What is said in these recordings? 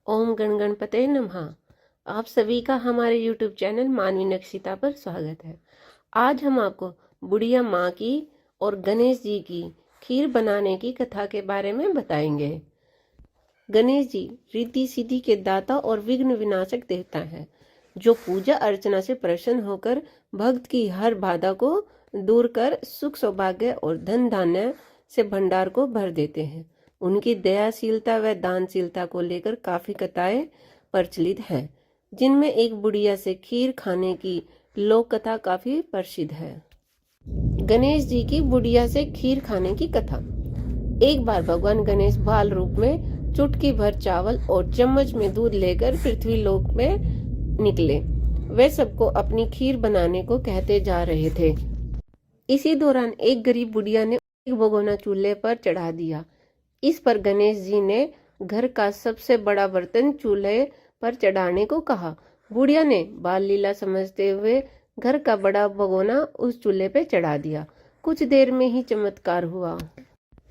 ओम गण गणपते नमः। आप सभी का हमारे YouTube चैनल मानवी नक्षिता पर स्वागत है। आज हम आपको बुढ़िया माँ की और गणेश जी की खीर बनाने की कथा के बारे में बताएंगे। गणेश जी रिद्धि सिद्धि के दाता और विघ्न विनाशक देवता हैं, जो पूजा अर्चना से प्रसन्न होकर भक्त की हर बाधा को दूर कर सुख सौभाग्य और धन धान्य से भंडार को भर देते हैं। उनकी दयाशीलता व दानशीलता को लेकर काफी कथाएं प्रचलित हैं, जिनमें एक बुढ़िया से खीर खाने की लोक कथा काफी प्रसिद्ध है। गणेश जी की बुढ़िया से खीर खाने की कथा। एक बार भगवान गणेश बाल रूप में चुटकी भर चावल और चम्मच में दूध लेकर पृथ्वी लोक में निकले। वे सबको अपनी खीर बनाने को कहते जा रहे थे। इसी दौरान एक गरीब बुढ़िया ने एक भगोना चूल्हे पर चढ़ा दिया। इस पर गणेश जी ने घर का सबसे बड़ा बर्तन चूल्हे पर चढ़ाने को कहा। बुढ़िया ने बाल लीला समझते हुए घर का बड़ा भगोना उस चूल्हे पे चढ़ा दिया। कुछ देर में ही चमत्कार हुआ।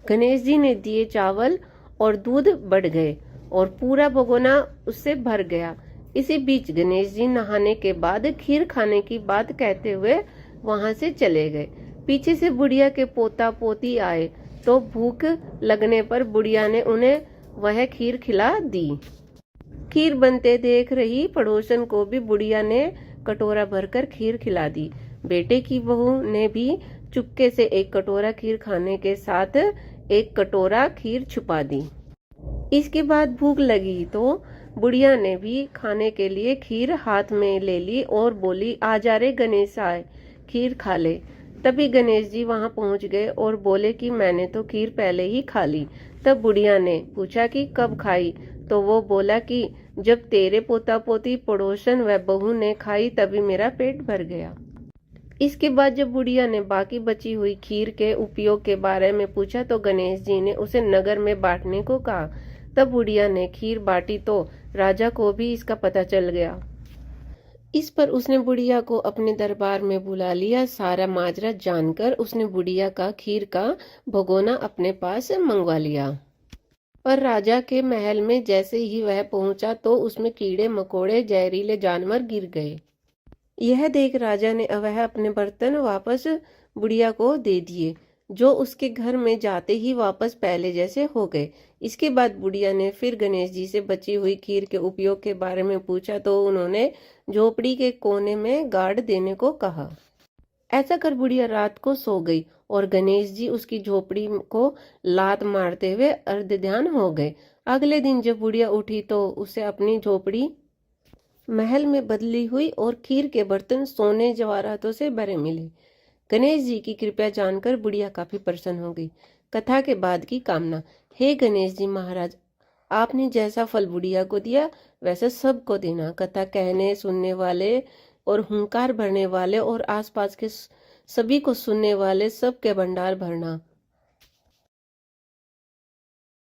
गणेश जी ने दिए चावल और दूध बढ़ गए और पूरा भगोना उससे भर गया। इसी बीच गणेश जी नहाने के बाद खीर खाने की बात कहते हुए वहां से चले गए। पीछे से बुढ़िया के पोता पोती आए तो भूख लगने पर बुढ़िया ने उन्हें वह खीर खिला दी। खीर बनते देख रही पड़ोसन को भी बुढ़िया ने कटोरा भरकर खीर खिला दी। बेटे की बहू ने भी चुपके से एक कटोरा खीर खाने के साथ एक कटोरा खीर छुपा दी। इसके बाद भूख लगी तो बुढ़िया ने भी खाने के लिए खीर हाथ में ले ली और बोली, आ जा रे गणेश आए, खीर खा ले। तभी गणेश जी वहां पहुंच गए और बोले कि मैंने तो खीर पहले ही खा ली। तब बुढ़िया ने पूछा कि कब खाई, तो वो बोला कि जब तेरे पोता पोती पड़ोसन व बहू ने खाई तभी मेरा पेट भर गया। इसके बाद जब बुढ़िया ने बाकी बची हुई खीर के उपयोग के बारे में पूछा तो गणेश जी ने उसे नगर में बांटने को कहा। तब बुढ़िया ने खीर बांटी तो राजा को भी इसका पता चल गया। इस पर उसने बुढ़िया को अपने दरबार में बुला लिया। सारा माजरा जानकर उसने बुढ़िया का खीर का भगोना अपने पास मंगवा लिया। पर राजा के महल में जैसे ही वह पहुंचा तो उसमें कीड़े मकोड़े जहरीले जानवर गिर गए। यह देख राजा ने वह अपने बर्तन वापस बुढ़िया को दे दिए, जो उसके घर में जाते ही वापस पहले जैसे हो गए। इसके बाद बुढ़िया ने फिर गणेश जी से बची हुई खीर के उपयोग के बारे में पूछा तो उन्होंने झोपड़ी के कोने में गाड़ देने को कहा। ऐसा कर बुढ़िया रात को सो गई और गणेश जी उसकी झोपड़ी को लात मारते हुए अर्धध्यान हो गए। अगले दिन जब बुढ़िया उठी तो उसे अपनी झोपड़ी महल में बदली हुई और खीर के बर्तन सोने जवाहरातों से भरे मिले। गणेश जी की कृपया जानकर बुढ़िया काफी प्रसन्न हो गई। कथा के बाद की कामना। हे गणेश जी महाराज, आपने जैसा फल बुढ़िया को दिया वैसा सबको देना। कथा कहने सुनने वाले और हुंकार भरने वाले और आसपास के सभी को सुनने वाले सबके भंडार भरना।